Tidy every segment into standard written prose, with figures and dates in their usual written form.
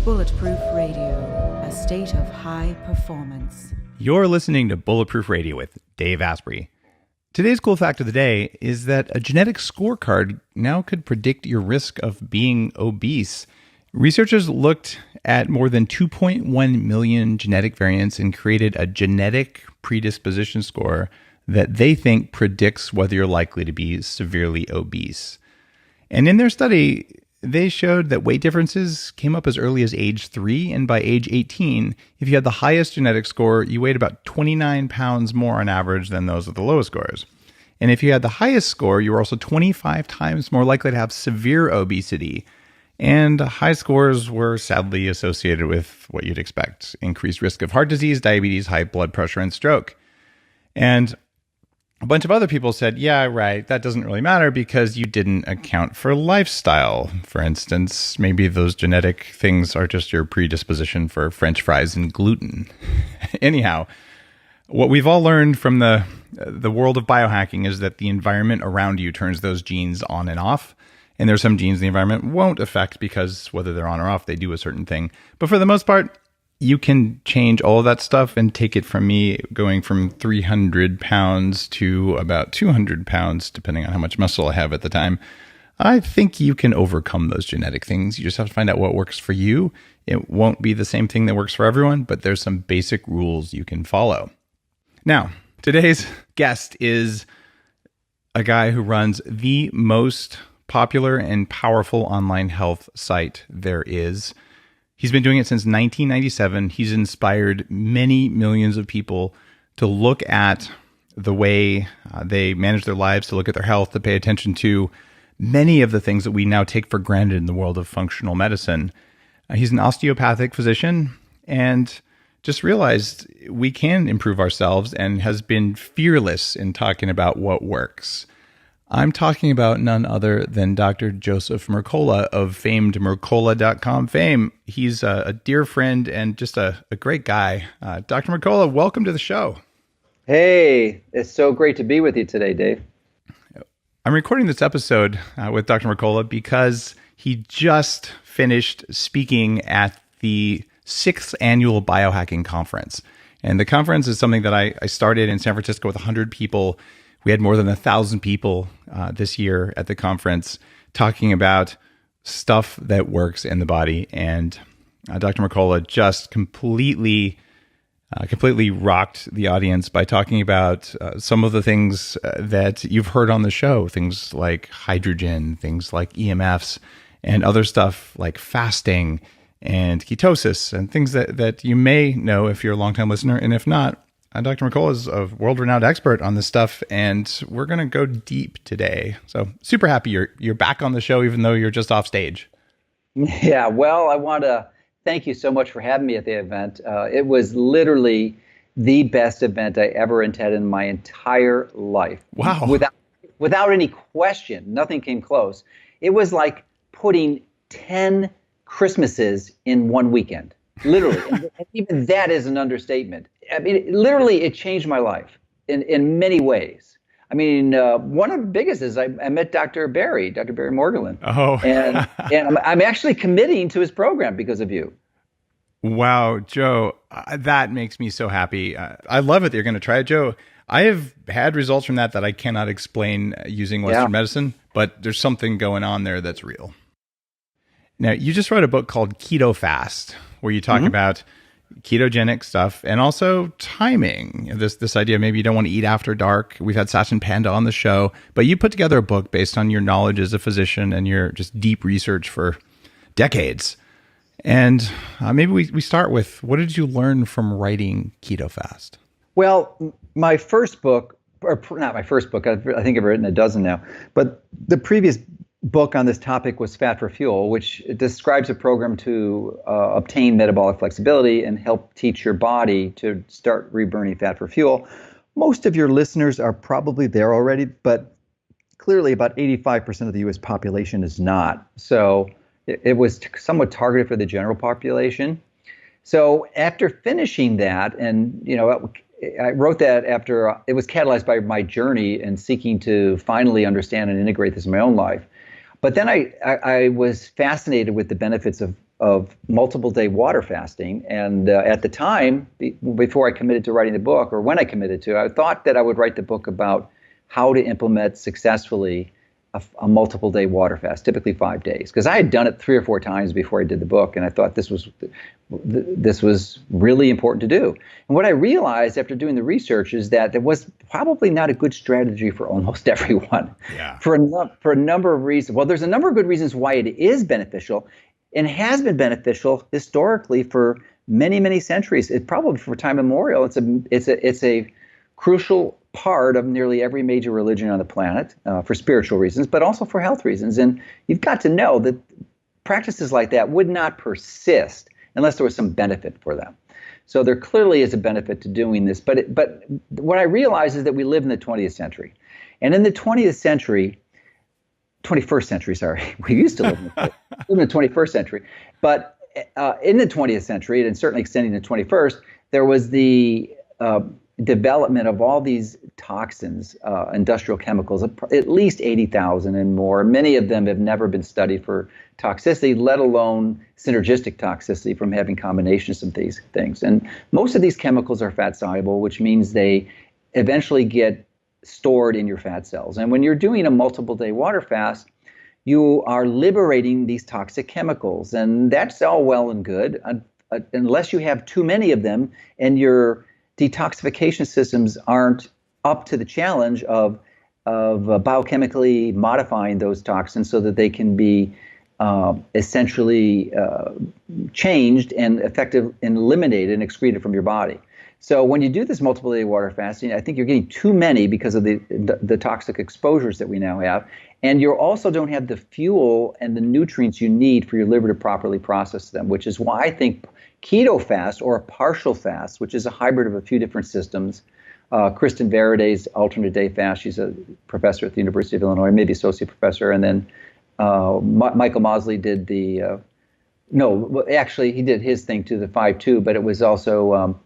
Bulletproof Radio, a state of high performance. You're listening to Bulletproof Radio with Dave Asprey. Today's cool fact of the day is that a genetic scorecard now could predict your risk of being obese. Researchers looked at more than 2.1 million genetic variants and created a genetic predisposition score that they think predicts whether you're likely to be severely obese. And in their study, they showed that weight differences came up as early as age 3, and by age 18, if you had the highest genetic score, you weighed about 29 pounds more on average than those with the lowest scores. And if you had the highest score, you were also 25 times more likely to have severe obesity. And high scores were sadly associated with what you'd expect: increased risk of heart disease, diabetes, high blood pressure, and stroke. And a bunch of other people said, yeah, right, that doesn't really matter because you didn't account for lifestyle. For instance, maybe those genetic things are just your predisposition for French fries and gluten. Anyhow, what we've all learned from the world of biohacking is that the environment around you turns those genes on and off. And there's some genes the environment won't affect because whether they're on or off, they do a certain thing. But for the most part, you can change all of that stuff and take it from me going from 300 pounds to about 200 pounds, depending on how much muscle I have at the time. I think you can overcome those genetic things. You just have to find out what works for you. It won't be the same thing that works for everyone, but there's some basic rules you can follow. Now, today's guest is a guy who runs the most popular and powerful online health site there is. He's been doing it since 1997. He's inspired many millions of people to look at the way they manage their lives, to look at their health, to pay attention to many of the things that we now take for granted in the world of functional medicine. He's an osteopathic physician and just realized we can improve ourselves and has been fearless in talking about what works. I'm talking about none other than Dr. Joseph Mercola of famed Mercola.com fame. He's a dear friend and just a great guy. Dr. Mercola, welcome to the show. Hey, it's so great to be with you today, Dave. I'm recording this episode with Dr. Mercola because he just finished speaking at the 6th annual Biohacking conference. And the conference is something that I started in San Francisco with 100 people. We had more than 1,000 people this year at the conference talking about stuff that works in the body. And Dr. Mercola just completely rocked the audience by talking about some of the things that you've heard on the show, things like hydrogen, things like EMFs, and other stuff like fasting and ketosis, and things that you may know if you're a longtime listener. And if not, Dr. Mercola is a world-renowned expert on this stuff, and we're going to go deep today. So super happy you're back on the show, even though you're just off stage. Yeah, well, I want to thank you so much for having me at the event. It was literally the best event I ever attended in my entire life. Wow. Without any question, nothing came close. It was like putting 10 Christmases in one weekend. Literally. And even that is an understatement. I mean, literally, it changed my life in many ways. I mean, one of the biggest is I met Dr. Barry Morgan. Oh. and I'm actually committing to his program because of you. Wow, Joe, that makes me so happy. I love it that you're going to try it, Joe. I have had results from that I cannot explain using Western medicine, but there's something going on there that's real. Now, you just wrote a book called Ketofast, where you talk about ketogenic stuff and also timing. This idea maybe you don't want to eat after dark. We've had Sachin Panda on the show, but you put together a book based on your knowledge as a physician and your just deep research for decades. And maybe we start with, what did you learn from writing Ketofast? Well, my first book, or not my first book, I think I've written a dozen now, but the previous book on this topic was Fat for Fuel, which describes a program to obtain metabolic flexibility and help teach your body to start reburning fat for fuel. Most of your listeners are probably there already, but clearly about 85% of the U.S. population is not. So it was somewhat targeted for the general population. So after finishing that, and I wrote that after it was catalyzed by my journey and seeking to finally understand and integrate this in my own life. But then I was fascinated with the benefits of of multiple day water fasting. And at the time, before I committed to writing the book, or when I committed to, I thought that I would write the book about how to implement successfully a multiple day water fast, typically 5 days, because I had done it 3 or 4 times before I did the book, and I thought this was really important to do. And what I realized after doing the research is that there was probably not a good strategy for almost everyone. Yeah. For a number of reasons. Well, there's a number of good reasons why it is beneficial, and has been beneficial historically for many, many centuries. It probably for time immemorial. It's a crucial part of nearly every major religion on the planet for spiritual reasons, but also for health reasons. And you've got to know that practices like that would not persist unless there was some benefit for them. So there clearly is a benefit to doing this. But what I realize is that we live in the 20th century. And in the 21st century, sorry, we used to live in the 21st century. But in the 20th century, and certainly extending the 21st, there was the development of all these toxins, industrial chemicals, at least 80,000 and more. Many of them have never been studied for toxicity, let alone synergistic toxicity from having combinations of these things. And most of these chemicals are fat soluble, which means they eventually get stored in your fat cells. And when you're doing a multiple day water fast, you are liberating these toxic chemicals. And that's all well and good, unless you have too many of them and your detoxification systems aren't up to the challenge of biochemically modifying those toxins so that they can be essentially changed and effective and eliminated and excreted from your body. So when you do this multiple day water fasting, I think you're getting too many because of the toxic exposures that we now have. And you also don't have the fuel and the nutrients you need for your liver to properly process them, which is why I think keto fast or a partial fast, which is a hybrid of a few different systems. Kristen Veraday's alternate day fast, she's a professor at the University of Illinois, maybe associate professor. And then Michael Mosley did he did his thing to the 5-2, but it was also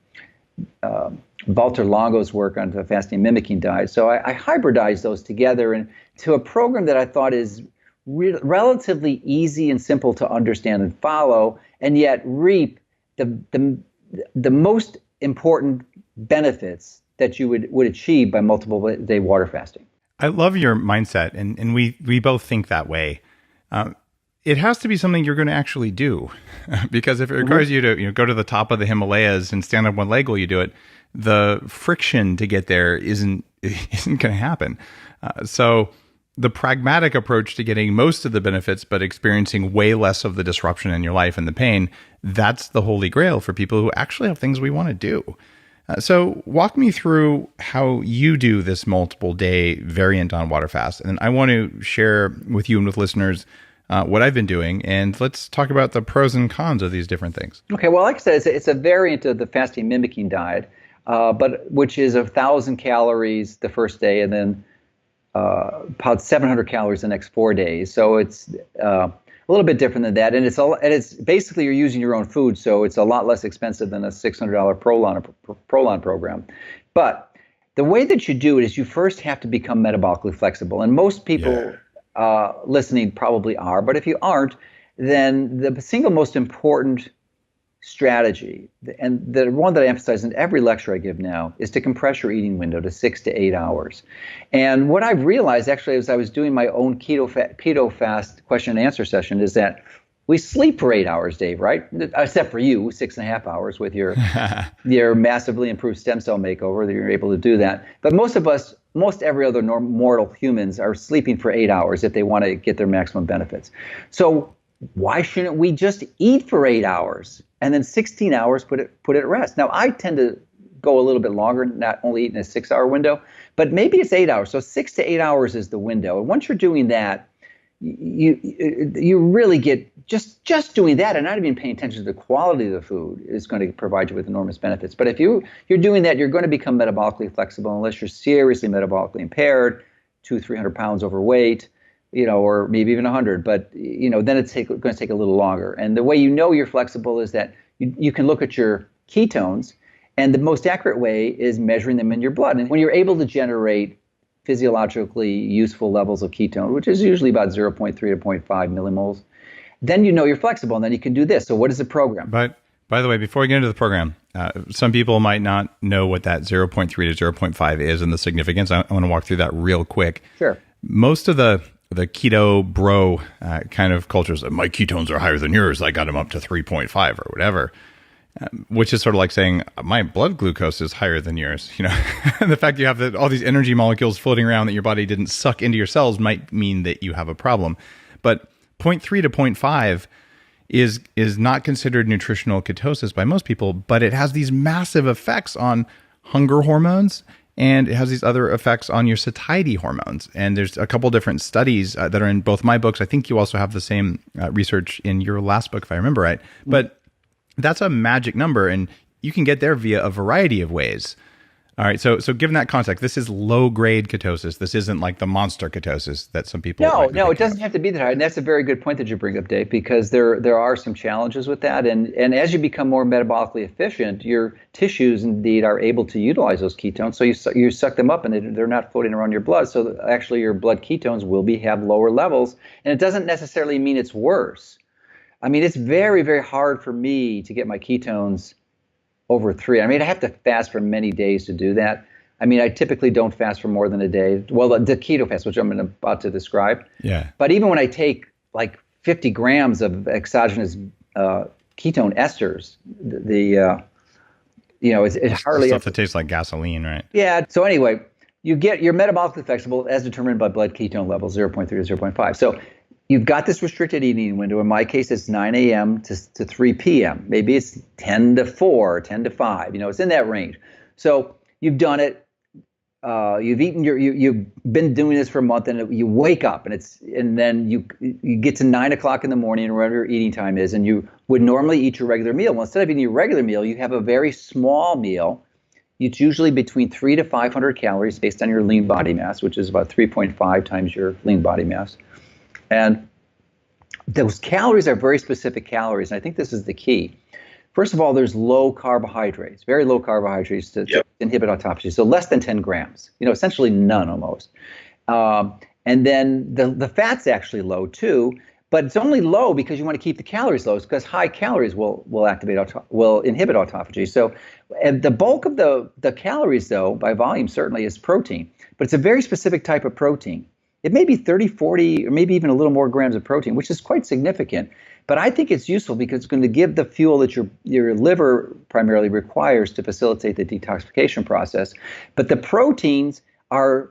Walter Longo's work on the fasting mimicking diet. So I hybridized those together into a program that I thought is relatively easy and simple to understand and follow, and yet reap the most important benefits that you would achieve by multiple day water fasting. I love your mindset, and we both think that way. It has to be something you're going to actually do, because if it requires you to go to the top of the Himalayas and stand on one leg while you do it, the friction to get there isn't going to happen. So the pragmatic approach to getting most of the benefits but experiencing way less of the disruption in your life and the pain, that's the holy grail for people who actually have things we want to do. So walk me through how you do this multiple day variant on water fast. And I want to share with you and with listeners what I've been doing, and let's talk about the pros and cons of these different things. Okay, well, like I said, it's a variant of the fasting mimicking diet, but which is 1,000 calories the first day and then about 700 calories the next 4 days. So it's a little bit different than that, and it's basically you're using your own food, so it's a lot less expensive than a $600 Prolon program. But the way that you do it is you first have to become metabolically flexible, and most people listening probably are, but if you aren't, then the single most important strategy, and the one that I emphasize in every lecture I give now, is to compress your eating window to 6 to 8 hours. And what I've realized actually as I was doing my own keto fast question and answer session is that we sleep for 8 hours, Dave, right? Except for you, 6.5 hours with your massively improved stem cell makeover that you're able to do that. But most every other mortal humans are sleeping for 8 hours if they want to get their maximum benefits. So why shouldn't we just eat for 8 hours and then 16 hours put it at rest? Now, I tend to go a little bit longer, not only eat in a 6 hour window, but maybe it's 8 hours. So 6 to 8 hours is the window. And once you're doing that, you really get just doing that and not even paying attention to the quality of the food is going to provide you with enormous benefits. But if you're doing that, you're going to become metabolically flexible unless you're seriously metabolically impaired, 200-300 pounds overweight, or maybe even 100. But then it's going to take a little longer. And the way you're flexible is that you can look at your ketones, and the most accurate way is measuring them in your blood. And when you're able to generate physiologically useful levels of ketone, which is usually about 0.3 to 0.5 millimoles, then you know you're flexible, and then you can do this. So what is the program? But by the way, before we get into the program, some people might not know what that 0.3 to 0.5 is and the significance. I want to walk through that real quick. Sure. Most of the keto bro kind of cultures, my ketones are higher than yours, I got them up to 3.5 or whatever, which is sort of like saying my blood glucose is higher than yours. The fact you have all these energy molecules floating around that your body didn't suck into your cells might mean that you have a problem. But 0.3 to 0.5 is not considered nutritional ketosis by most people, but it has these massive effects on hunger hormones, and it has these other effects on your satiety hormones. And there's a couple different studies that are in both my books. I think you also have the same research in your last book, if I remember right. But that's a magic number, and you can get there via a variety of ways. All right, so given that context, this is low-grade ketosis. This isn't like the monster ketosis that some people No, it doesn't have to be that high. And that's a very good point that you bring up, Dave, because there are some challenges with that. And as you become more metabolically efficient, your tissues indeed are able to utilize those ketones. So you suck them up, and they're not floating around your blood. So actually, your blood ketones will have lower levels. And it doesn't necessarily mean it's worse. I mean, it's very, very hard for me to get my ketones over 3. I mean, I have to fast for many days to do that. I mean, I typically don't fast for more than a day. Well, the Ketofast, which I'm about to describe. Yeah. But even when I take like 50 grams of exogenous ketone esters, it's hardly stuff that tastes like gasoline, right? Yeah. So anyway, you're metabolically flexible as determined by blood ketone levels, 0.3 to 0.5. So you've got this restricted eating window. In my case, it's 9 a.m. to 3 p.m. Maybe it's 10 to 4, 10 to 5. It's in that range. So you've done it. You've eaten you've been doing this for a month, and you wake up, and then you get to 9 o'clock in the morning, or whatever your eating time is, and you would normally eat your regular meal. Well, instead of eating your regular meal, you have a very small meal. It's usually between 300 to 500 calories based on your lean body mass, which is about 3.5 times your lean body mass. And those calories are very specific calories, and I think this is the key. First of all, there's low carbohydrates, very low carbohydrates to inhibit autophagy, so less than 10 grams, essentially none almost. And then the fat's actually low too, but it's only low because you want to keep the calories low, because high calories will inhibit autophagy. So and the bulk of the calories, though, by volume certainly is protein, but it's a very specific type of protein. It may be 30, 40, or maybe even a little more grams of protein, which is quite significant. But I think it's useful because it's going to give the fuel that your liver primarily requires to facilitate the detoxification process. But the proteins are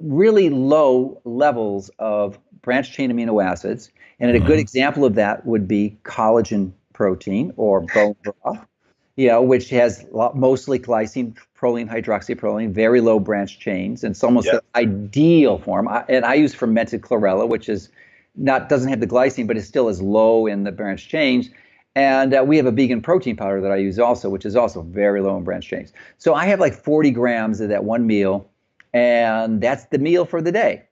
really low levels of branched chain amino acids. And a good example of that would be collagen protein or bone broth, which has mostly glycine, proline, hydroxyproline, very low branched chains, and it's almost the ideal form. And I use fermented chlorella, which is doesn't have the glycine, but is still as low in the branched chains. And we have a vegan protein powder that I use also, which is also very low in branched chains. So I have like 40 grams of that one meal, and that's the meal for the day.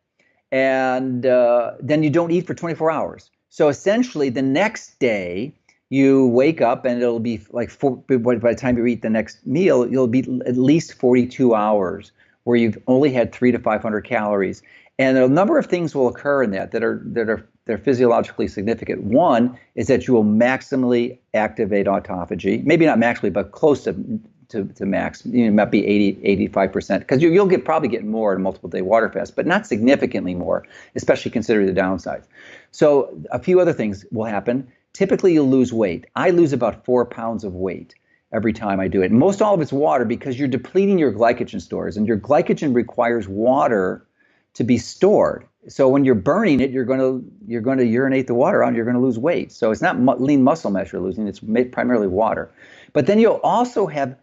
And then you don't eat for 24 hours. So essentially, the next day, you wake up, and it'll be like by the time you eat the next meal, you'll be at least 42 hours where you've only had 300 to 500 calories. And a number of things will occur in that are physiologically significant. One is that you will maximally activate autophagy, maybe not maximally, but close to max. It might be 80, 85%, because you'll probably get more in a multiple day water fast, but not significantly more, especially considering the downsides. So a few other things will happen. Typically, you'll lose weight. I lose about 4 pounds of weight every time I do it. Most all of it's water, because you're depleting your glycogen stores, and your glycogen requires water to be stored. So when you're burning it, you're going to urinate the water out, and you're going to lose weight. So it's not lean muscle mass you're losing; it's primarily water. But then you'll also have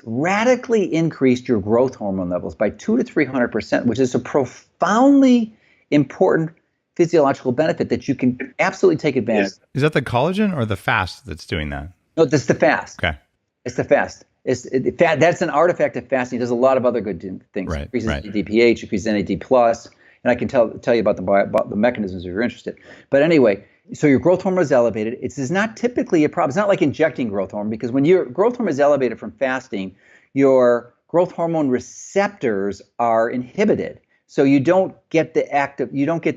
radically increased your growth hormone levels by 200 to 300%, which is a profoundly important physiological benefit that you can absolutely take advantage of. Is that the collagen or the fast that's doing that? No, that's the fast. Okay. It's the fast. That's an artifact of fasting. It does a lot of other good things. Right, Increases DPH, increases NAD+, and I can tell you about the mechanisms if you're interested. But anyway, so your growth hormone is elevated. It's not typically a problem. It's not like injecting growth hormone, because when your growth hormone is elevated from fasting, your growth hormone receptors are inhibited. So you don't get the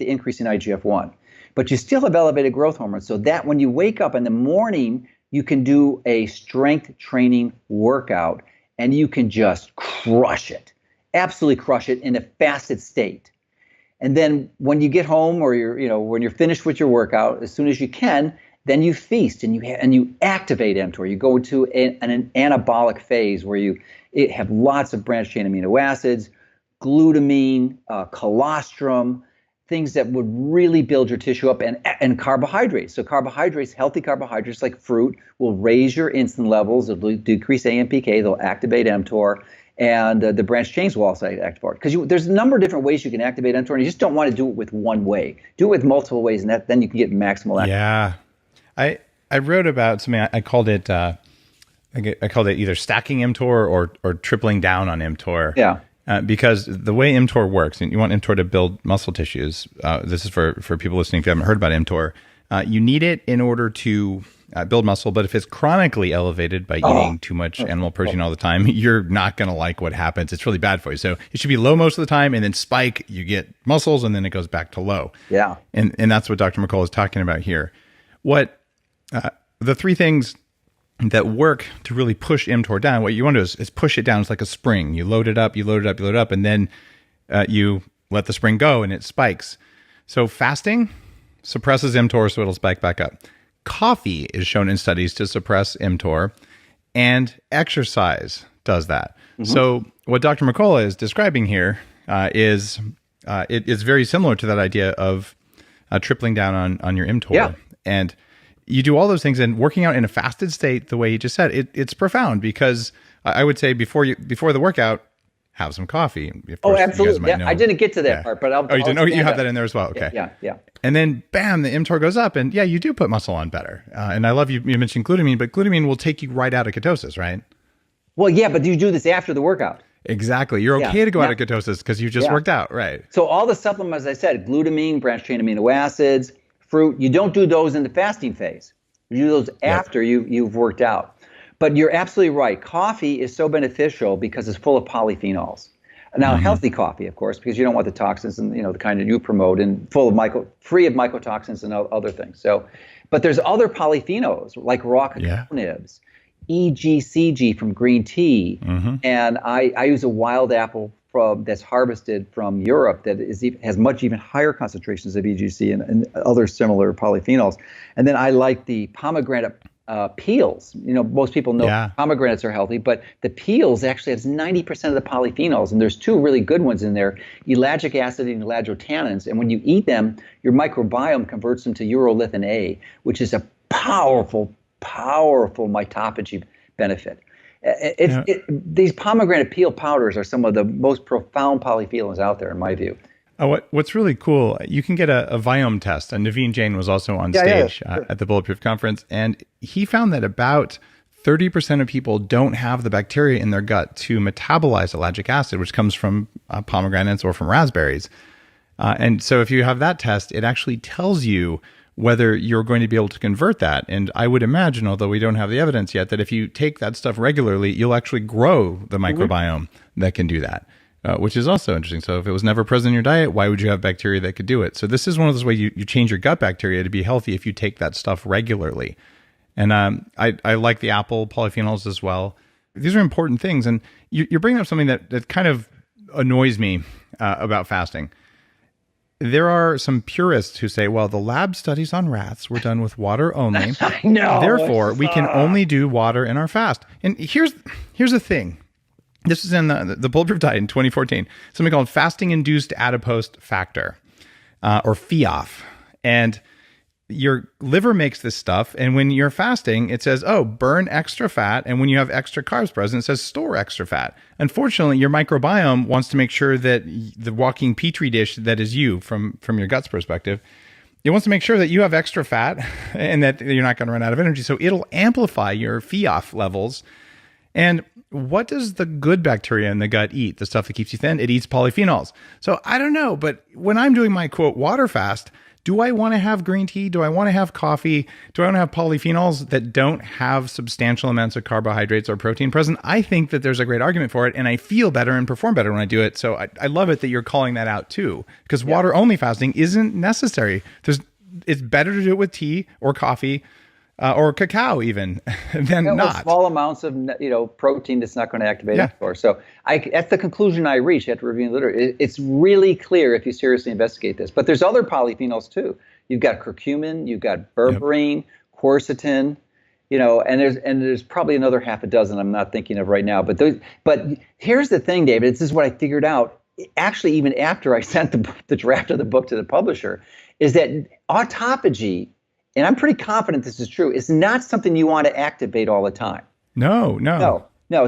increase in IGF-1. but you still have elevated growth hormones. So that when you wake up in the morning, you can do a strength training workout and you can just crush it, absolutely crush it in a fasted state. And then when you get home or when you're finished with your workout, as soon as you can, then you feast and you activate mTOR. You go into an anabolic phase where you have lots of branched chain amino acids, glutamine, colostrum, things that would really build your tissue up, and carbohydrates. So carbohydrates, healthy carbohydrates like fruit, will raise your insulin levels. It'll decrease AMPK. They'll activate mTOR. And the branched chains will also activate it. Because there's a number of different ways you can activate mTOR, and you just don't want to do it with one way. Do it with multiple ways, and then you can get maximal activation. Yeah. I wrote about something, I called it either stacking mTOR or tripling down on mTOR. Yeah. Because the way mTOR works, and you want mTOR to build muscle tissues, this is for people listening if you haven't heard about mTOR, you need it in order to build muscle, but if it's chronically elevated by eating too much animal protein all the time, you're not going to like what happens. It's really bad for you. So it should be low most of the time, and then spike, you get muscles, and then it goes back to low. Yeah. And that's what Dr. Mercola is talking about here. The three things that work to really push mTOR down, what you want to do is push it down. It's like a spring. You load it up, and then you let the spring go, and it spikes. So fasting suppresses mTOR, so it'll spike back up. Coffee is shown in studies to suppress mTOR, and exercise does that. Mm-hmm. So what Dr. Mercola is describing here is very similar to that idea of tripling down on your mTOR. Yeah. And you do all those things, and working out in a fasted state, the way you just said, it's profound, because I would say before the workout, have some coffee. Absolutely. Yeah, I didn't get to that part, but you didn't know you have that in there as well. Okay. Yeah. And then, bam, the mTOR goes up, and you do put muscle on better. And I love you mentioned glutamine, but glutamine will take you right out of ketosis, right? Well, yeah, but you do this after the workout. Exactly. You're okay to go out of ketosis because you just worked out, right? So all the supplements, as I said, glutamine, branched chain amino acids, fruit, you don't do those in the fasting phase. You do those after you've worked out. But you're absolutely right. Coffee is so beneficial because it's full of polyphenols. Now, healthy coffee, of course, because you don't want the toxins and the kind that you promote, and free of mycotoxins and other things. So, but there's other polyphenols like raw cacao nibs, EGCG from green tea, and I use a wild apple that's harvested from Europe that has much even higher concentrations of EGC and other similar polyphenols. And then I like the pomegranate peels. Most people know pomegranates are healthy, but the peels actually has 90% of the polyphenols, and there's two really good ones in there, ellagic acid and elagotannins. And when you eat them, your microbiome converts them to urolithin A, which is a powerful mitophagy benefit. These pomegranate peel powders are some of the most profound polyphenols out there, in my view. What's really cool, you can get a Viome test, and Naveen Jain was also on stage at the Bulletproof conference, and he found that about 30% of people don't have the bacteria in their gut to metabolize ellagic acid, which comes from pomegranates or from raspberries. And so if you have that test, it actually tells you whether you're going to be able to convert that. And I would imagine, although we don't have the evidence yet, that if you take that stuff regularly, you'll actually grow the microbiome that can do that. Which is also interesting. So if it was never present in your diet, why would you have bacteria that could do it? So this is one of those ways you change your gut bacteria to be healthy if you take that stuff regularly. And I like the apple polyphenols as well. These are important things. And you're bringing up something that kind of annoys me about fasting. There are some purists who say, well, the lab studies on rats were done with water only. I know. Therefore, we can only do water in our fast. And here's the thing. This is in the Bulletproof Diet in 2014, something called fasting-induced adipose factor, or FIAF. And your liver makes this stuff, and when you're fasting, it says, burn extra fat, and when you have extra carbs present, it says store extra fat. Unfortunately, your microbiome wants to make sure that the walking petri dish that is you, from your gut's perspective, it wants to make sure that you have extra fat and that you're not going to run out of energy. So it'll amplify your FIAF levels. And what does the good bacteria in the gut eat? The stuff that keeps you thin? It eats polyphenols. So I don't know, but when I'm doing my quote water fast, do I want to have green tea? Do I want to have coffee? Do I want to have polyphenols that don't have substantial amounts of carbohydrates or protein present? I think that there's a great argument for it, and I feel better and perform better when I do it. So I love it that you're calling that out too, because water only fasting isn't necessary. it's better to do it with tea or coffee or cacao even than not. Small amounts of protein that's not going to activate mTOR. So that's the conclusion I reached after reviewing the literature. It's really clear if you seriously investigate this. But there's other polyphenols too. You've got curcumin, you've got berberine, quercetin, and there's probably another half a dozen I'm not thinking of right now. But here's the thing, David. This is what I figured out. Actually, even after I sent the draft of the book to the publisher, is that autophagy, and I'm pretty confident this is true, is not something you want to activate all the time. No.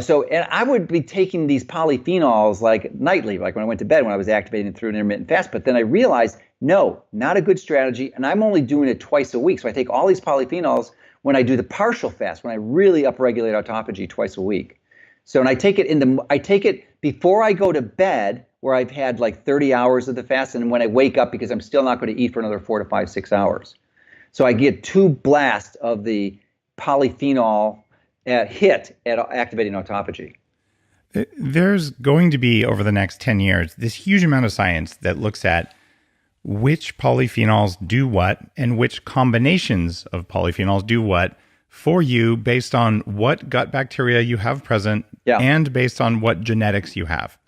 So, and I would be taking these polyphenols like nightly, like when I went to bed, when I was activating through an intermittent fast. But then I realized, no, not a good strategy. And I'm only doing it twice a week. So I take all these polyphenols when I do the partial fast, when I really upregulate autophagy twice a week. So, and I take it before I go to bed, where I've had like 30 hours of the fast, and when I wake up, because I'm still not going to eat for another 4 to 5, 6 hours. So I get 2 blasts of the polyphenol hit at activating autophagy. There's going to be, over the next 10 years, this huge amount of science that looks at which polyphenols do what and which combinations of polyphenols do what for you based on what gut bacteria you have present and based on what genetics you have.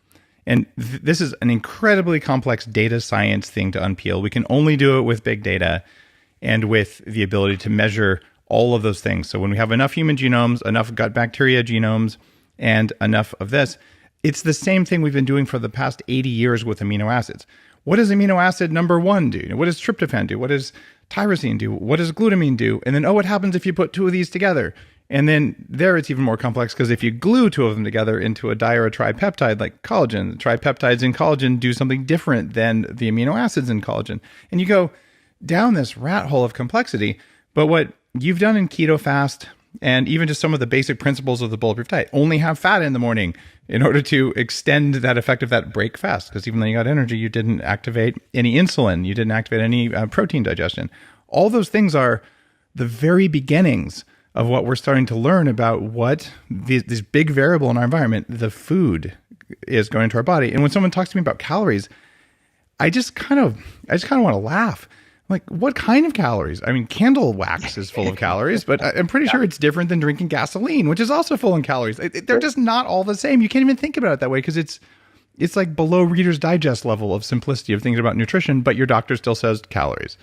And this is an incredibly complex data science thing to unpeel. We can only do it with big data and with the ability to measure all of those things. So when we have enough human genomes, enough gut bacteria genomes, and enough of this, it's the same thing we've been doing for the past 80 years with amino acids. What does amino acid number 1 do? What does tryptophan do? What does tyrosine do? What does glutamine do? And then, what happens if you put 2 of these together? And then there it's even more complex, because if you glue 2 of them together into a di or a tripeptide like collagen, tripeptides in collagen do something different than the amino acids in collagen. And you go down this rat hole of complexity. But what you've done in Ketofast, and even just some of the basic principles of the Bulletproof diet, only have fat in the morning in order to extend that effect of that break fast. Because even though you got energy, you didn't activate any insulin, you didn't activate any protein digestion. All those things are the very beginnings of what we're starting to learn about what this big variable in our environment, the food, is going into our body. And when someone talks to me about calories, I just kind of want to laugh. Like, what kind of calories? I mean, candle wax is full of calories, but I'm pretty sure it's different than drinking gasoline, which is also full in calories. They're just not all the same. You can't even think about it that way, because it's like below Reader's Digest level of simplicity of thinking about nutrition, but your doctor still says calories.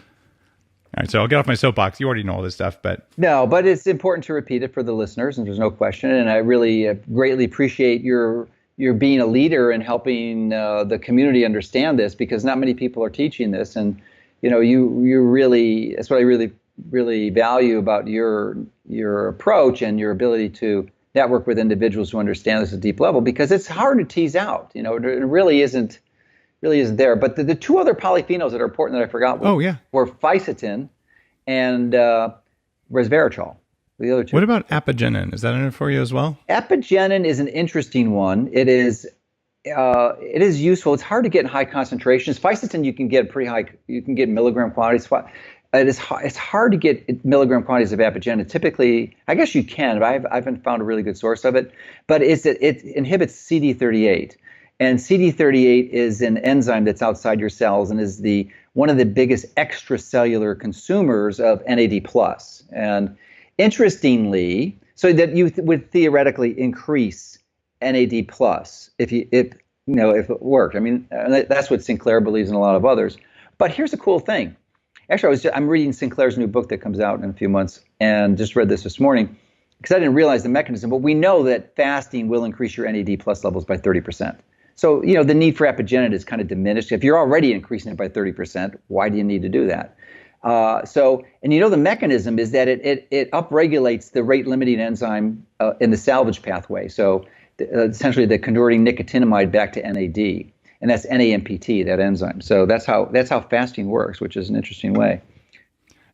All right, so I'll get off my soapbox. You already know all this stuff, but... No, but it's important to repeat it for the listeners, and there's no question. And I really greatly appreciate your being a leader and helping the community understand this, because not many people are teaching this. And you really, that's what I really, really value about your approach and your ability to network with individuals who understand this at a deep level, because it's hard to tease out. It really isn't there. But the 2 other polyphenols that are important that I forgot were fisetin and resveratrol. The other 2. What about apigenin? Is that in it for you as well? Apigenin is an interesting one. It is useful. It's hard to get in high concentrations. Fisetin you can get pretty high. You can get milligram quantities. It's hard to get milligram quantities of apigenin. Typically, I guess you can, but I haven't found a really good source of it. But it inhibits CD38. And CD38 is an enzyme that's outside your cells and is one of the biggest extracellular consumers of NAD+. And interestingly, so that you would theoretically increase NAD+ if it worked. I mean, that's what Sinclair believes, and a lot of others. But here's the cool thing. Actually, I'm reading Sinclair's new book that comes out in a few months, and just read this morning, because I didn't realize the mechanism. But we know that fasting will increase your NAD+ levels by 30%. So, the need for apigenin is kind of diminished. If you're already increasing it by 30%, why do you need to do that? The mechanism is that it upregulates the rate-limiting enzyme in the salvage pathway. So, essentially, the converting nicotinamide back to NAD, and that's NAMPT, that enzyme. So that's how fasting works, which is an interesting way.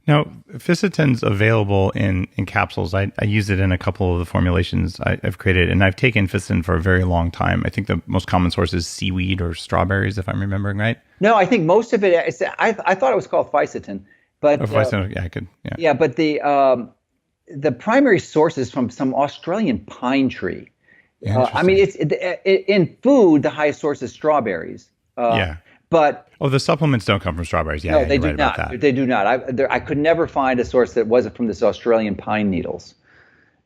Now, fisetin's available in capsules. I use it in a couple of the formulations I've created, and I've taken fisetin for a very long time. I think the most common source is seaweed or strawberries, if I'm remembering right. No, I think most of it. I thought it was called fisetin, but but the primary source is from some Australian pine tree. I mean, it's in food. The highest source is strawberries. But the supplements don't come from strawberries. Yeah, no, yeah, they you're do right about not. that. They do not. I could never find a source that wasn't from this Australian pine needles.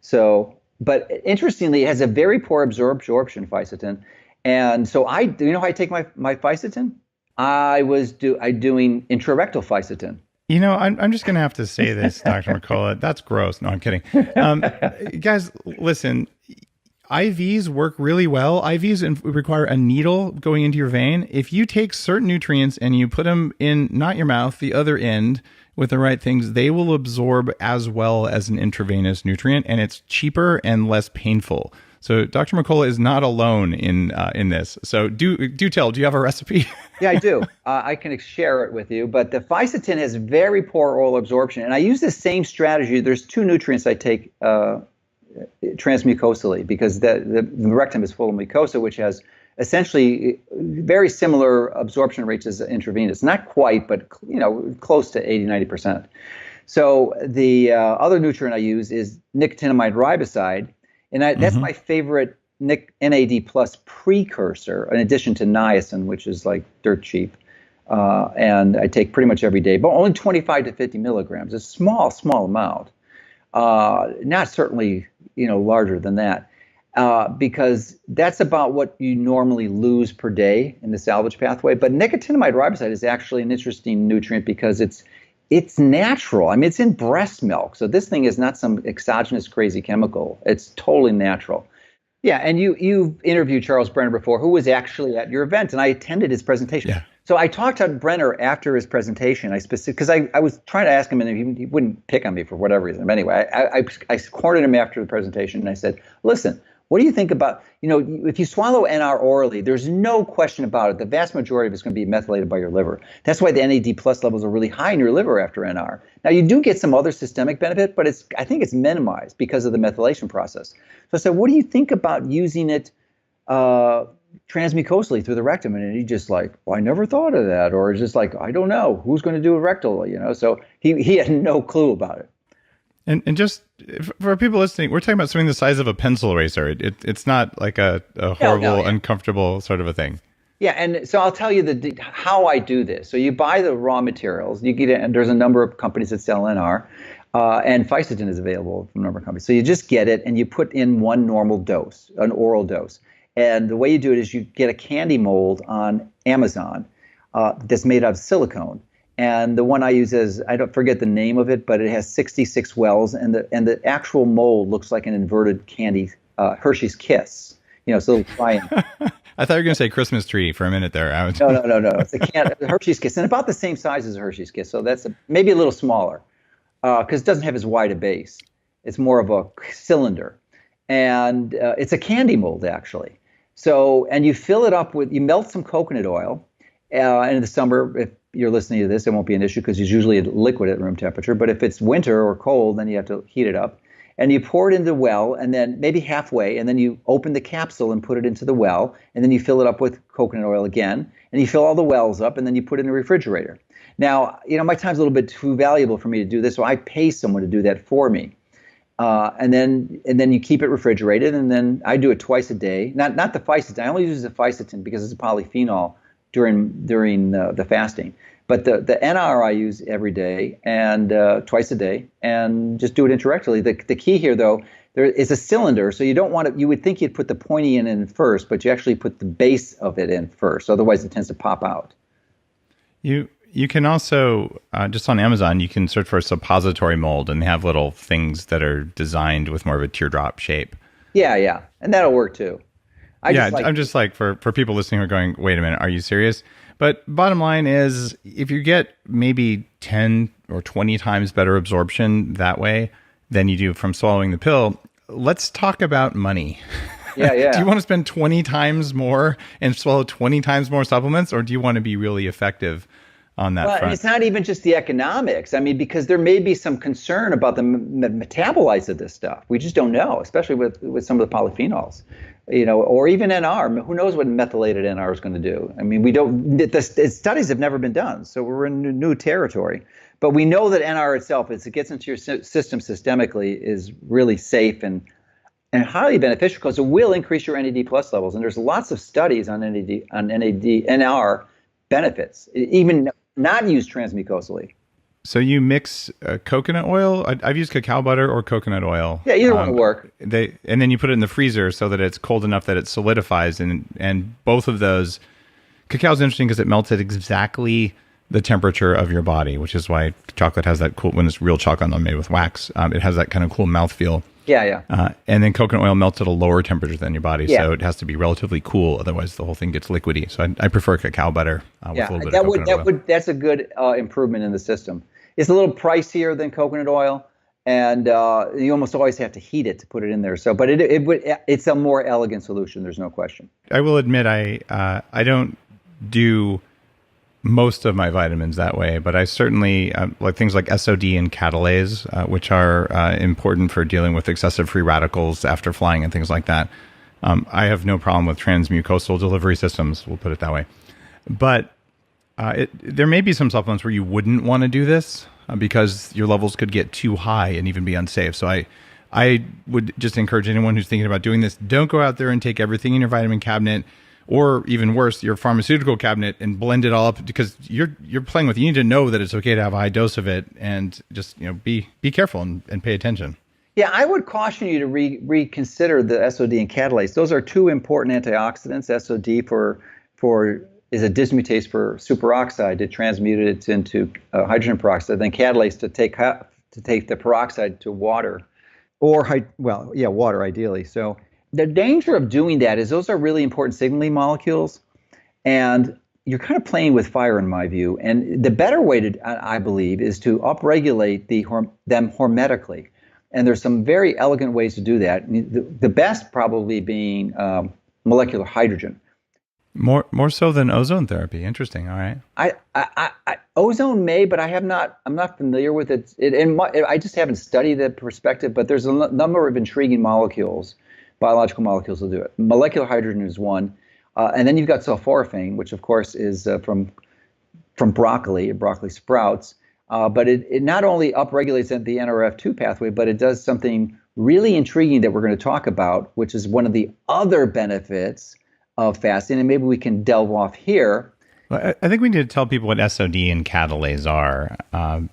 So, but interestingly, it has a very poor absorption, fisetin. And so do you know how I take my fisetin? I doing intrarectal fisetin. I'm just going to have to say this, Dr. Mercola. That's gross. No, I'm kidding. Guys, listen, IVs work really well. IVs require a needle going into your vein. If you take certain nutrients and you put them in, not your mouth, the other end with the right things, they will absorb as well as an intravenous nutrient, and it's cheaper and less painful. So Dr. Mercola is not alone in this. So do tell, do you have a recipe? Yeah, I do. I can share it with you. But the fisetin has very poor oral absorption. And I use the same strategy. There's two nutrients I take transmucosally because the rectum is full of mucosa, which has essentially very similar absorption rates as intravenous. Not quite, but close to 80-90%. So the other nutrient I use is nicotinamide riboside. And that's my favorite NAD plus precursor, in addition to niacin, which is like dirt cheap. And I take pretty much every day, but only 25 to 50 milligrams. A small amount. Not certainly, larger than that. Because that's about what you normally lose per day in the salvage pathway. But nicotinamide riboside is actually an interesting nutrient because it's natural. I mean, it's in breast milk. So this thing is not some exogenous crazy chemical. It's totally natural. Yeah, and you've interviewed Charles Brenner before, who was actually at your event, and I attended his presentation. Yeah. So I talked to Brenner after his presentation. Because I was trying to ask him, and he wouldn't pick on me for whatever reason. But anyway, I cornered him after the presentation, and I said, listen, what do you think about, if you swallow NR orally, there's no question about it. The vast majority of it's going to be methylated by your liver. That's why the NAD plus levels are really high in your liver after NR. Now, you do get some other systemic benefit, but I think it's minimized because of the methylation process. So I said, what do you think about using it transmucosally through the rectum? And he just like, well, I never thought of that. Or just like, I don't know. Who's going to do a rectal? So he had no clue about it. And just for people listening, we're talking about something the size of a pencil eraser. It's not like a horrible, uncomfortable sort of a thing. Yeah, and so I'll tell you how I do this. So you buy the raw materials. You get it, and there's a number of companies that sell NR, and fisetin is available from a number of companies. So you just get it, and you put in one normal dose, an oral dose. And the way you do it is you get a candy mold on Amazon that's made out of silicone. And the one I use I don't forget the name of it, but it has 66 wells, and the actual mold looks like an inverted candy, Hershey's Kiss. So triangle. I thought you were going to say Christmas tree for a minute there. No. It's a Hershey's Kiss, and about the same size as a Hershey's Kiss. So that's maybe a little smaller, because it doesn't have as wide a base. It's more of a cylinder, and it's a candy mold actually. So, and you fill it up you melt some coconut oil, and in the summer, if you're listening to this, it won't be an issue because it's usually a liquid at room temperature. But if it's winter or cold, then you have to heat it up. And you pour it into the well, and then maybe halfway, and then you open the capsule and put it into the well, and then you fill it up with coconut oil again, and you fill all the wells up, and then you put it in the refrigerator. Now, my time's a little bit too valuable for me to do this, so I pay someone to do that for me. And then you keep it refrigerated, and then I do it twice a day. Not the fisetin. I only use the fisetin because it's a polyphenol during the fasting. But the NR I use every day and twice a day, and just do it intrarectally. The key here, though, there is a cylinder, so you don't want to. You would think you'd put the pointy end in first, but you actually put the base of it in first. Otherwise, it tends to pop out. You can also just on Amazon, you can search for a suppository mold, and they have little things that are designed with more of a teardrop shape. Yeah, and that'll work too. I'm just like for people listening who are going, wait a minute, are you serious? But bottom line is, if you get maybe 10 or 20 times better absorption that way than you do from swallowing the pill, let's talk about money. Yeah. Do you want to spend 20 times more and swallow 20 times more supplements, or do you want to be really effective on that front? And it's not even just the economics. I mean, because there may be some concern about the metabolites of this stuff. We just don't know, especially with some of the polyphenols. Or even NR. Who knows what methylated NR is going to do? I mean, we don't. The studies have never been done, so we're in new territory. But we know that NR itself, as it gets into your system systemically, is really safe and highly beneficial because it will increase your NAD plus levels. And there's lots of studies on NR benefits, even not used transmucosally. So you mix coconut oil. I've used cacao butter or coconut oil. Yeah, either one will work. And then you put it in the freezer so that it's cold enough that it solidifies. And both of those, cacao is interesting because it melts at exactly the temperature of your body, which is why chocolate has that cool, when it's real chocolate not made with wax, it has that kind of cool mouthfeel. Yeah. And then coconut oil melts at a lower temperature than your body, Yeah. so it has to be relatively cool. Otherwise, the whole thing gets liquidy. So I prefer cacao butter with a little bit of coconut oil. That's a good improvement in the system. It's a little pricier than coconut oil, and you almost always have to heat it to put it in there. So, but it's a more elegant solution. There's no question. I will admit I don't do most of my vitamins that way, but I certainly like things like SOD and catalase, which are important for dealing with excessive free radicals after flying and things like that. I have no problem with transmucosal delivery systems, we'll put it that way. But there may be some supplements where you wouldn't want to do this because your levels could get too high and even be unsafe. So I would just encourage anyone who's thinking about doing this, don't go out there and take everything in your vitamin cabinet, or even worse, your pharmaceutical cabinet, and blend it all up, because you're playing with it. You need to know that it's okay to have a high dose of it, and just be careful and pay attention. Yeah, I would caution you to reconsider the SOD and catalase. Those are two important antioxidants. SOD is a dismutase for superoxide to transmute it into hydrogen peroxide, then catalase to take the peroxide to water, water ideally. So the danger of doing that is those are really important signaling molecules, and you're kind of playing with fire in my view. And the better way to, I believe, is to upregulate them hormetically. And there's some very elegant ways to do that. The best probably being molecular hydrogen. More so than ozone therapy. Interesting. All right. I ozone may, but I'm not familiar with it. I just haven't studied the perspective. But there's a number of intriguing molecules. Biological molecules will do it. Molecular hydrogen is one. And then you've got sulforaphane, which of course is from broccoli sprouts. But it not only upregulates the NRF2 pathway, but it does something really intriguing that we're going to talk about, which is one of the other benefits of fasting. And maybe we can delve off here. Well, I think we need to tell people what SOD and catalase are,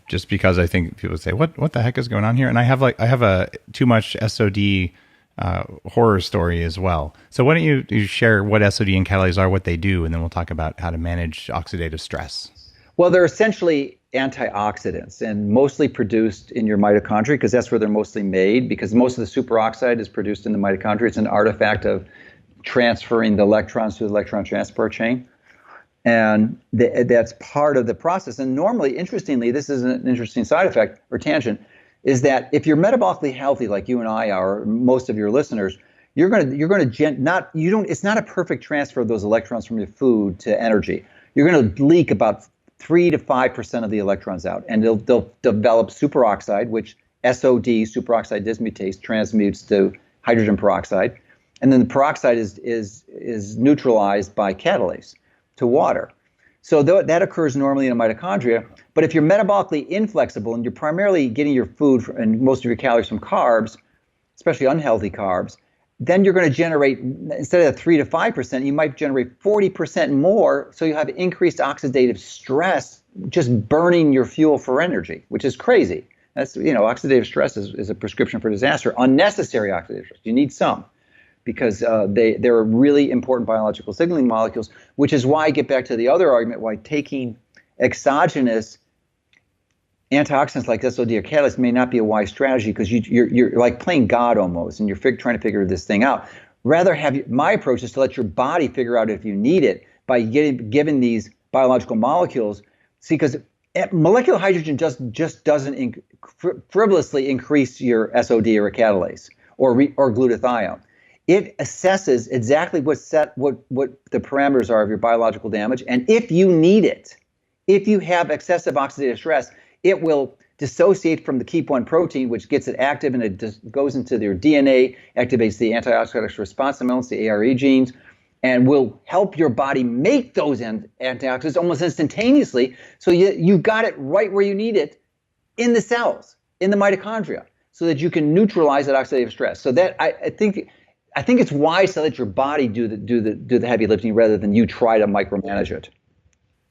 just because I think people say, what the heck is going on here? And I have a too much SOD horror story as well. So why don't you share what SOD and catalase are, what they do, and then we'll talk about how to manage oxidative stress. Well, they're essentially antioxidants and mostly produced in your mitochondria, because that's where they're mostly made, because most of the superoxide is produced in the mitochondria. It's an artifact of transferring the electrons through the electron transport chain. And that's part of the process. And normally, interestingly, this is an interesting side effect or tangent, is that if you're metabolically healthy, like you and I are, or most of your listeners, it's not a perfect transfer of those electrons from your food to energy. You're going to leak about 3 to 5% of the electrons out, and they'll develop superoxide, which SOD, superoxide dismutase, transmutes to hydrogen peroxide, and then the peroxide is neutralized by catalase to water. So that occurs normally in a mitochondria. But if you're metabolically inflexible and you're primarily getting your food and most of your calories from carbs, especially unhealthy carbs, then you're going to generate, instead of 3 to 5%, you might generate 40% more. So you have increased oxidative stress, just burning your fuel for energy, which is crazy. That's, oxidative stress is a prescription for disaster. Unnecessary oxidative stress. You need some, because they're really important biological signaling molecules, which is why I get back to the other argument, why taking exogenous antioxidants like SOD or catalase may not be a wise strategy, because you're like playing God almost, and you're trying to figure this thing out. Rather, my approach is to let your body figure out if you need it by given these biological molecules. See, because molecular hydrogen just doesn't frivolously increase your SOD or a catalase or glutathione. It assesses exactly what the parameters are of your biological damage, and if you need it, if you have excessive oxidative stress, it will dissociate from the KEAP1 protein, which gets it active, and it goes into your DNA, activates the antioxidant response elements, the ARE genes, and will help your body make those antioxidants almost instantaneously. So you got it right where you need it in the cells, in the mitochondria, so that you can neutralize that oxidative stress. So that I think it's wise to let your body do the heavy lifting rather than you try to micromanage it.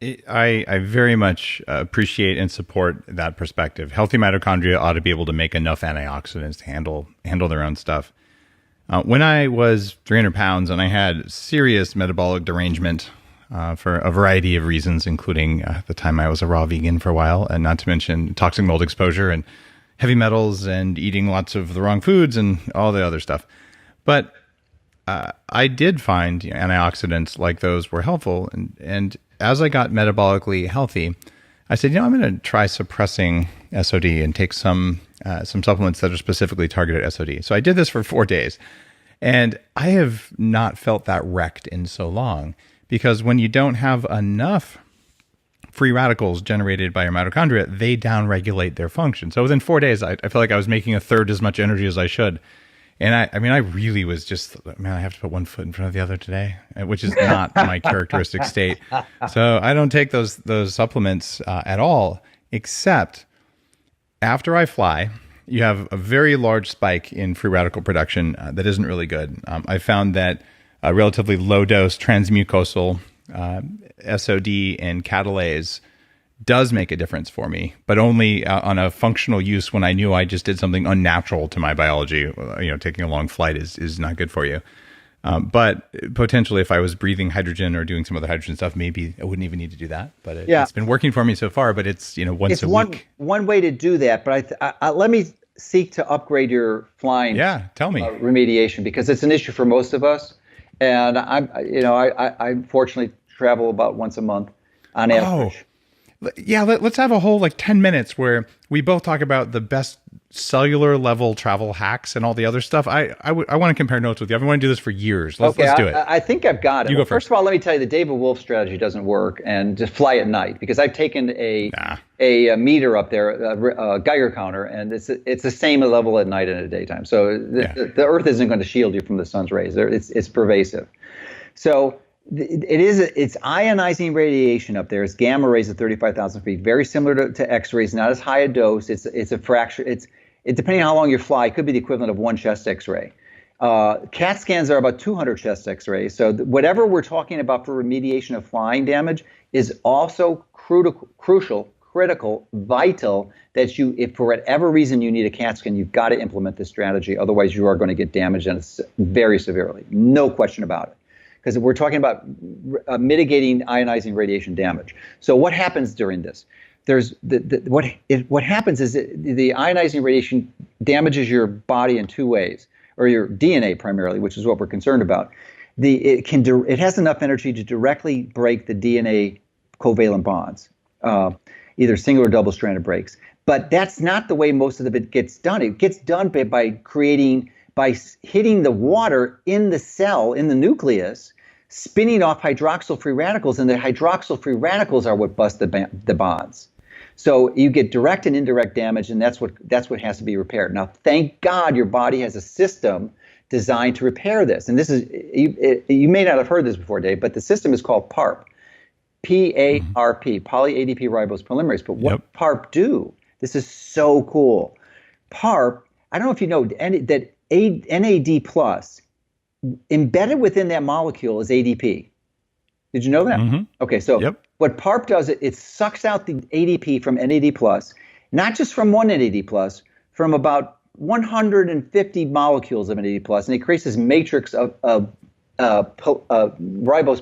I very much appreciate and support that perspective. Healthy mitochondria ought to be able to make enough antioxidants to handle their own stuff. When I was 300 pounds and I had serious metabolic derangement for a variety of reasons, including the time I was a raw vegan for a while, and not to mention toxic mold exposure and heavy metals and eating lots of the wrong foods and all the other stuff. But I did find antioxidants like those were helpful. And as I got metabolically healthy, I said, I'm going to try suppressing SOD and take some supplements that are specifically targeted at SOD. So I did this for 4 days. And I have not felt that wrecked in so long, because when you don't have enough free radicals generated by your mitochondria, they downregulate their function. So within 4 days, I feel like I was making a third as much energy as I should. And I really was just, I have to put one foot in front of the other today, which is not my characteristic state. So I don't take those supplements at all, except after I fly, you have a very large spike in free radical production that isn't really good. I found that a relatively low dose transmucosal SOD and catalase does make a difference for me, but only on a functional use when I knew I just did something unnatural to my biology. Taking a long flight is not good for you. But potentially if I was breathing hydrogen or doing some other hydrogen stuff, maybe I wouldn't even need to do that. But it's been working for me so far, but it's once a week. One way to do that, but let me seek to upgrade your flying tell me. Remediation, because it's an issue for most of us. And I fortunately travel about once a month on average. Yeah, let's have a whole 10 minutes where we both talk about the best cellular level travel hacks and all the other stuff. I want to compare notes with you. I've been wanting to do this for years. Let's do it. I think I've got it. You go first of all, let me tell you, the David Wolf strategy doesn't work, and just fly at night, because I've taken a meter up there, a Geiger counter, and it's the same level at night and at daytime. So the Earth isn't going to shield you from the sun's rays. It's pervasive. So it's ionizing radiation up there. It's gamma rays at 35,000 feet, very similar to X-rays, not as high a dose. It's a fraction. It depending on how long you fly, it could be the equivalent of one chest X-ray. CAT scans are about 200 chest X-rays. So whatever we're talking about for remediation of flying damage is also crucial, critical, vital, that if for whatever reason you need a CAT scan, you've got to implement this strategy. Otherwise, you are going to get damaged, and it's very severely. No question about it. Because we're talking about mitigating ionizing radiation damage. So what happens during this? What happens is that the ionizing radiation damages your body in two ways, or your DNA primarily, which is what we're concerned about. It has enough energy to directly break the DNA covalent bonds, either single or double-stranded breaks. But that's not the way most of it gets done. It gets done by hitting the water in the cell, in the nucleus, spinning off hydroxyl free radicals, and the hydroxyl free radicals are what bust the bonds. So you get direct and indirect damage, and that's what has to be repaired. Now, thank God your body has a system designed to repair this. And this is you may not have heard this before, Dave, but the system is called PARP, PARP, poly-ADP ribose polymerase. But what PARP do? This is so cool. PARP, I don't know if you know that NAD plus, embedded within that molecule is ADP. Did you know that? Mm-hmm. Okay, so what PARP does, it sucks out the ADP from NAD plus, not just from one NAD plus, from about 150 molecules of NAD plus, and it creates this matrix of ribose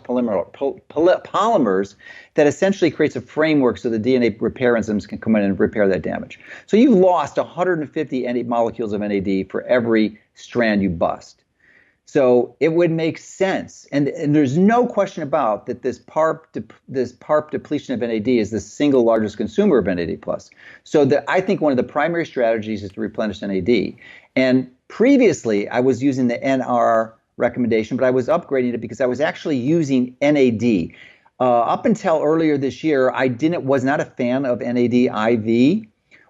polymers that essentially creates a framework so the DNA repair enzymes can come in and repair that damage. So you've lost 150 molecules of NAD for every strand you bust. So it would make sense, and there's no question about that. This PARP depletion of NAD is the single largest consumer of NAD plus. So I think one of the primary strategies is to replenish NAD. And previously, I was using the NR recommendation, but I was upgrading it because I was actually using NAD. Up until earlier this year, I was not a fan of NAD IV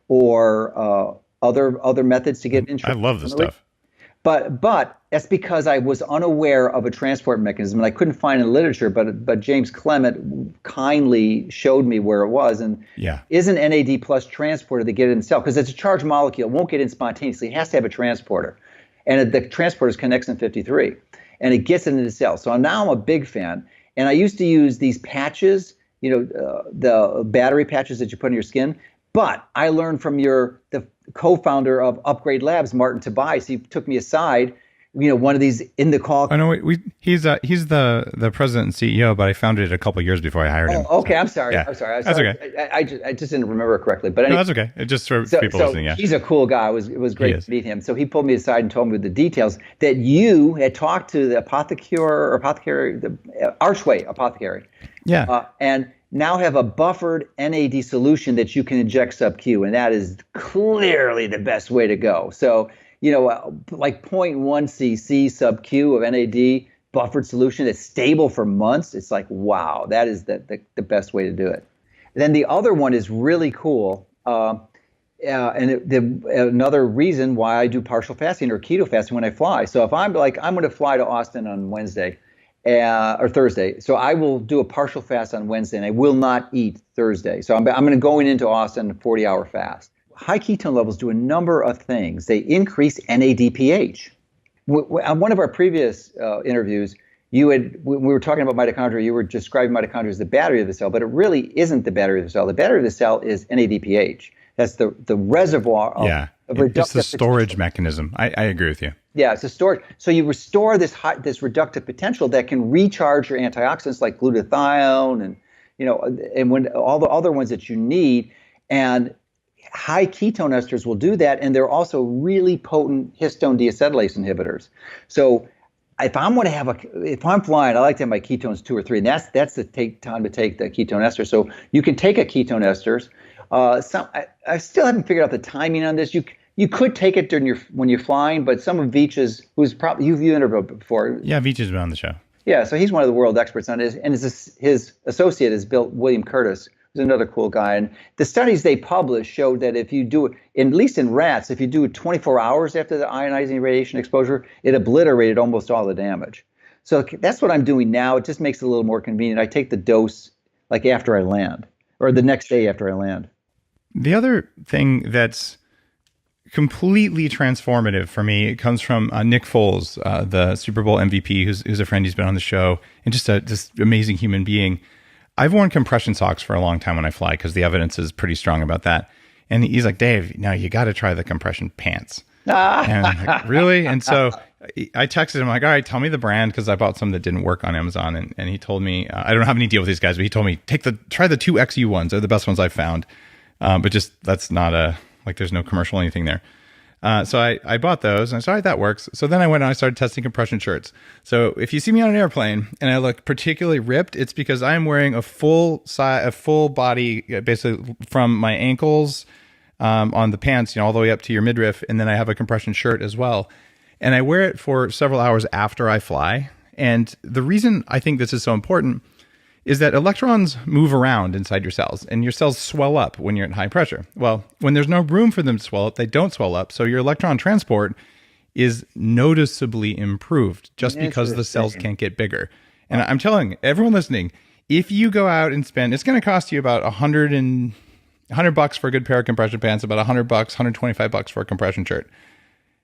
or other methods to get intravenous. I love this stuff. But that's because I was unaware of a transport mechanism, and I couldn't find in the literature. But James Clement kindly showed me where it was, and is an NAD plus transporter to get it in the cell, because it's a charged molecule. It won't get in spontaneously. It has to have a transporter, and the transporter is connexin 53, and it gets it into the cell. So now I'm a big fan, and I used to use these patches the battery patches that you put on your skin. But I learned from the co-founder of Upgrade Labs, Martin Tobias. He took me aside, one of these in the call. Oh no, he's the president and CEO, but I founded it a couple of years before I hired him. Okay, so, I'm sorry. Yeah. I'm sorry. That's okay. I just didn't remember it correctly. But anyway, no, that's okay. It just for people listening. Yeah, he's a cool guy. It was great to meet him. So he pulled me aside and told me the details that you had talked to the Archway apothecary. Yeah. And now have a buffered NAD solution that you can inject sub-Q, and that is clearly the best way to go. So, like 0.1 cc sub-Q of NAD buffered solution that's stable for months. It's like, wow, that is the best way to do it. And then the other one is really cool. Another reason why I do partial fasting or keto fasting when I fly. So if I'm going to fly to Austin on Wednesday, or Thursday. So I will do a partial fast on Wednesday, and I will not eat Thursday. So I'm going to go into Austin a 40-hour fast. High ketone levels do a number of things. They increase NADPH. On one of our previous interviews, when we were talking about mitochondria, you were describing mitochondria as the battery of the cell, but it really isn't the battery of the cell. The battery of the cell is NADPH. That's the reservoir of reductive it's the storage potential. mechanism. I agree with you. Yeah, it's a storage. So you restore this reductive potential that can recharge your antioxidants like glutathione and when all the other ones that you need. And high ketone esters will do that, and they're also really potent histone deacetylase inhibitors. So if I'm flying, I like to have my ketones 2 or 3, and that's the time to take the ketone esters. So you can take a ketone esters. I still haven't figured out the timing on this. You could take it when you're flying, but some of Veech's, who's probably you've interviewed before. Yeah, Veech has been on the show. Yeah, so he's one of the world experts on it, and his associate is William Curtis, who's another cool guy. And the studies they published showed that if you do it, at least in rats, if you do it 24 hours after the ionizing radiation exposure, it obliterated almost all the damage. So that's what I'm doing now. It just makes it a little more convenient. I take the dose like after I land, or the next day after I land. The other thing that's completely transformative for me, it comes from Nick Foles, the Super Bowl MVP, who's a friend. He's been on the show, and just this amazing human being. I've worn compression socks for a long time when I fly because the evidence is pretty strong about that. And he's like, Dave, now you got to try the compression pants. And I'm like, really? And so I texted him like, all right, tell me the brand, because I bought some that didn't work on Amazon. And he told me, I don't have any deal with these guys, but he told me, try the 2XU ones. They're the best ones I've found. But just that's not there's no commercial or anything there. So I bought those and I said, all right, that works. So then I went and I started testing compression shirts. So if you see me on an airplane and I look particularly ripped, it's because I am wearing a full body, basically from my ankles on the pants, all the way up to your midriff. And then I have a compression shirt as well. And I wear it for several hours after I fly. And the reason I think this is so important is that electrons move around inside your cells, and your cells swell up when you're at high pressure. Well, when there's no room for them to swell up, they don't swell up. So your electron transport is noticeably improved just because the cells can't get bigger. And I'm telling everyone listening, if you go out and spend, it's going to cost you about $100 for a good pair of compression pants, about $100, $125 for a compression shirt.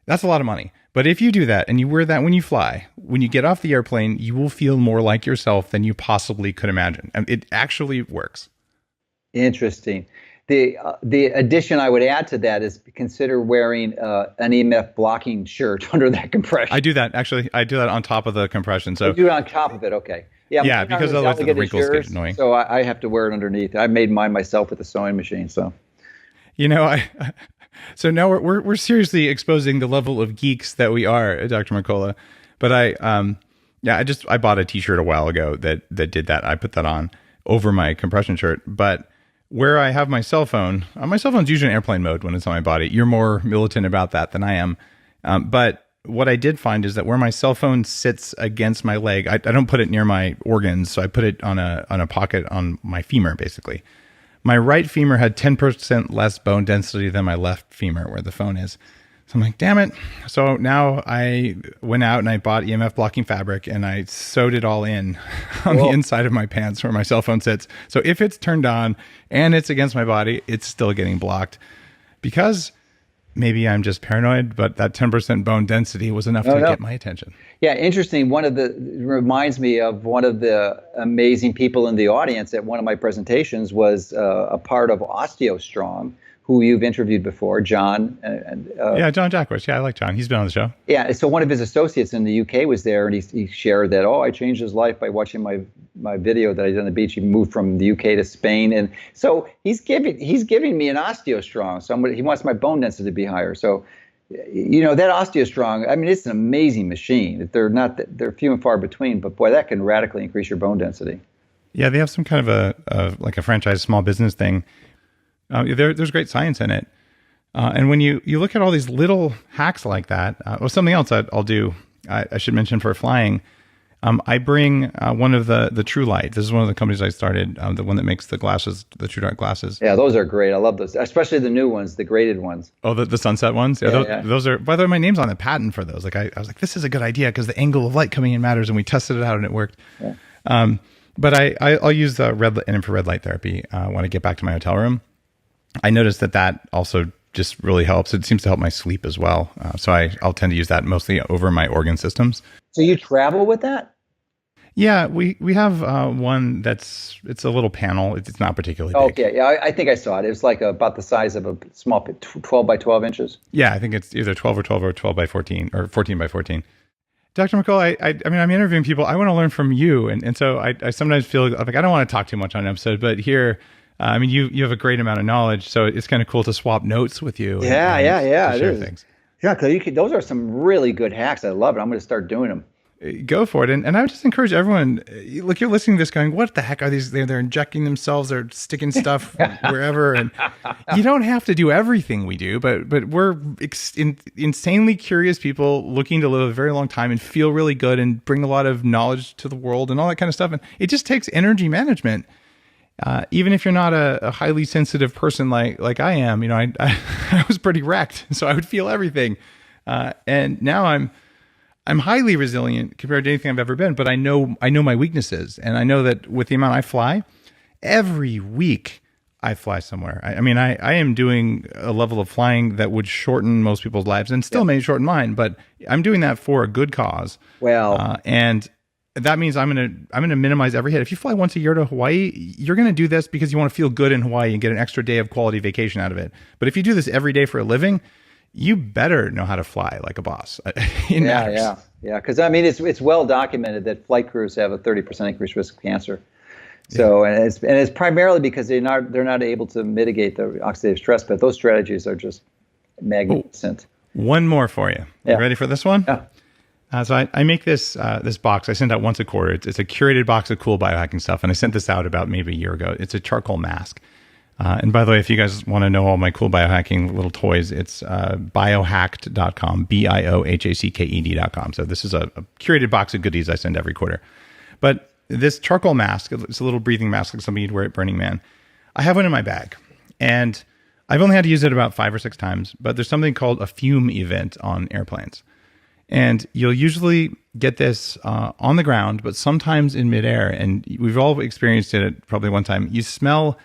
That's a lot of money. But if you do that and you wear that when you fly, when you get off the airplane, you will feel more like yourself than you possibly could imagine. And it actually works. Interesting. The addition I would add to that is consider wearing an EMF blocking shirt under that compression. I do that, actually. I do that on top of the compression. So you do it on top of it, okay. Yeah, because otherwise the wrinkles get annoying. So I have to wear it underneath. I made mine myself with a sewing machine, so. So now we're seriously exposing the level of geeks that we are, Dr. Mercola. But I bought a t-shirt a while ago that did that. I put that on over my compression shirt. But where I have my cell phone, my cell phone's usually in airplane mode when it's on my body. You're more militant about that than I am. But what I did find is that where my cell phone sits against my leg, I don't put it near my organs, so I put it on a pocket on my femur, basically. My right femur had 10% less bone density than my left femur where the phone is. So I'm like, damn it. So now I went out and I bought EMF blocking fabric and I sewed it all in on the inside of my pants where my cell phone sits. So if it's turned on and it's against my body, it's still getting blocked. Because maybe I'm just paranoid, but that 10% bone density was enough to get my attention. Yeah, interesting. Reminds me of one of the amazing people in the audience at one of my presentations was a part of OsteoStrong, who you've interviewed before, John. Yeah, John Jackwitz. Yeah, I like John. He's been on the show. Yeah, so one of his associates in the UK was there, and he shared that, I changed his life by watching my video that I did on the beach. He moved from the UK to Spain, and so he's giving me an OsteoStrong. So he wants my bone density to be higher. So, that OsteoStrong, I mean, it's an amazing machine. They're few and far between, but boy, that can radically increase your bone density. Yeah, they have some kind of a franchise small business thing. There's great science in it. And when you look at all these little hacks like that, or something else I'll do, I should mention for flying, I bring one of the True Light. This is one of the companies I started, the one that makes the glasses, the True Dark glasses. Yeah, those are great. I love those, especially the new ones, the graded ones. Oh, the sunset ones? Yeah, those are, by the way, my name's on the patent for those. Like I was like, this is a good idea because the angle of light coming in matters, and we tested it out and it worked. Yeah. But I'll use the red and infrared light therapy when I get back to my hotel room. I noticed that also just really helps. It seems to help my sleep as well. So I'll tend to use that mostly over my organ systems. So you travel with that? Yeah, we have one it's a little panel. It's not particularly big. Okay, yeah, I think I saw it. It was like about the size of a small 12 by 12 inches. Yeah, I think it's either 12 or 12 or 12 by 14 or 14 by 14. Dr. Mercola, I mean, I'm interviewing people. I want to learn from you. And so I sometimes feel like I don't want to talk too much on an episode, but here, I mean, you have a great amount of knowledge, so it's kind of cool to swap notes with you. Yeah. Share things. Yeah, because those are some really good hacks. I love it. I'm going to start doing them. Go for it. And I would just encourage everyone, look, you're listening to this going, what the heck are these? They're injecting themselves, they're sticking stuff wherever. And you don't have to do everything we do, but we're insanely curious people looking to live a very long time and feel really good and bring a lot of knowledge to the world and all that kind of stuff. And it just takes energy management. Even if you're not a highly sensitive person like I am, I was pretty wrecked, so I would feel everything. And now I'm highly resilient compared to anything I've ever been, but I know my weaknesses, and I know that with the amount I fly, every week I fly somewhere. I mean, I am doing a level of flying that would shorten most people's lives and still may shorten mine, but I'm doing that for a good cause. Well, and that means I'm gonna minimize every hit. If you fly once a year to Hawaii, you're gonna do this because you want to feel good in Hawaii and get an extra day of quality vacation out of it. But if you do this every day for a living, you better know how to fly like a boss. Yeah. Because I mean, it's well documented that flight crews have a 30% increased risk of cancer. So and it's primarily because they're not able to mitigate the oxidative stress. But those strategies are just magnificent. One more for you. You ready for this one? Yeah. So I make this box. I send out once a quarter. It's a curated box of cool biohacking stuff, and I sent this out about maybe a year ago. It's a charcoal mask. And by the way, if you guys want to know all my cool biohacking little toys, it's biohacked.com, biohacked.com. So this is a curated box of goodies I send every quarter. But this charcoal mask, it's a little breathing mask like something you'd wear at Burning Man. I have one in my bag, and I've only had to use it about 5 or 6 times, but there's something called a fume event on airplanes. And you'll usually get this on the ground, but sometimes in midair. And we've all experienced it probably one time. You smell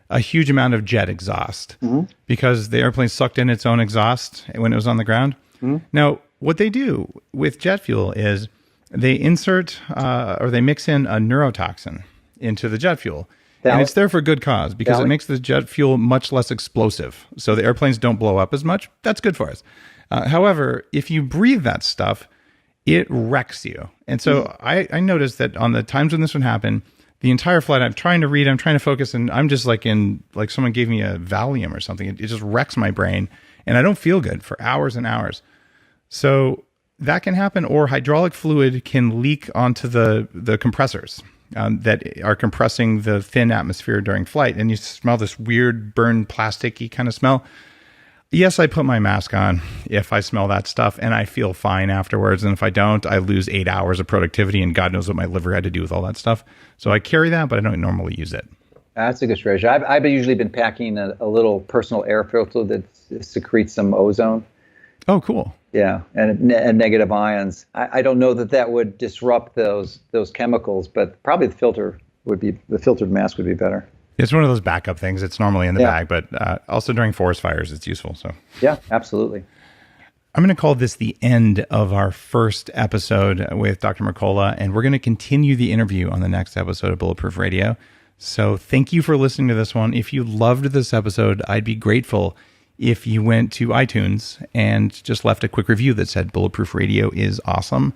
a huge amount of jet exhaust because the airplane sucked in its own exhaust when it was on the ground. Now, what they do with jet fuel is they insert or they mix in a neurotoxin into the jet fuel. And it's there for good cause because it makes the jet fuel much less explosive. So the airplanes don't blow up as much. That's good for us. However, if you breathe that stuff, it wrecks you. And so I noticed that on the times when this would happen, the entire flight, I'm trying to read, I'm trying to focus, and I'm just like someone gave me a Valium or something. It just wrecks my brain, and I don't feel good for hours and hours. So that can happen, or hydraulic fluid can leak onto the compressors that are compressing the thin atmosphere during flight, and you smell this weird burned plasticky kind of smell. Yes, I put my mask on if I smell that stuff, and I feel fine afterwards. And if I don't, I lose 8 hours of productivity, and God knows what my liver had to do with all that stuff. So I carry that, but I don't normally use it. That's a good strategy. I've usually been packing a little personal air filter that secretes some ozone. Oh, cool. Yeah, and negative ions. I don't know that would disrupt those chemicals, but probably the filtered mask would be better. It's one of those backup things. It's normally in the Yeah. bag, but also during forest fires, it's useful. So Yeah, absolutely. I'm going to call this the end of our first episode with Dr. Mercola, and we're going to continue the interview on the next episode of Bulletproof Radio. So thank you for listening to this one. If you loved this episode, I'd be grateful if you went to iTunes and just left a quick review that said Bulletproof Radio is awesome.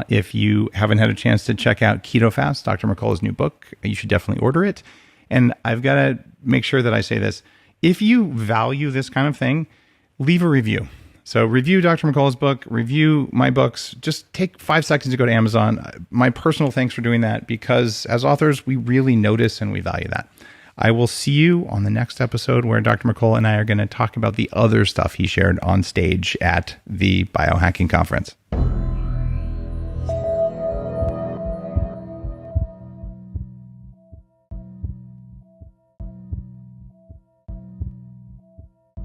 If you haven't had a chance to check out Ketofast, Dr. Mercola's new book, you should definitely order it. And I've got to make sure that I say this. If you value this kind of thing, leave a review. So review Dr. Mercola's book, review my books. Just take 5 seconds to go to Amazon. My personal thanks for doing that, because as authors, we really notice and we value that. I will see you on the next episode where Dr. Mercola and I are going to talk about the other stuff he shared on stage at the Biohacking Conference.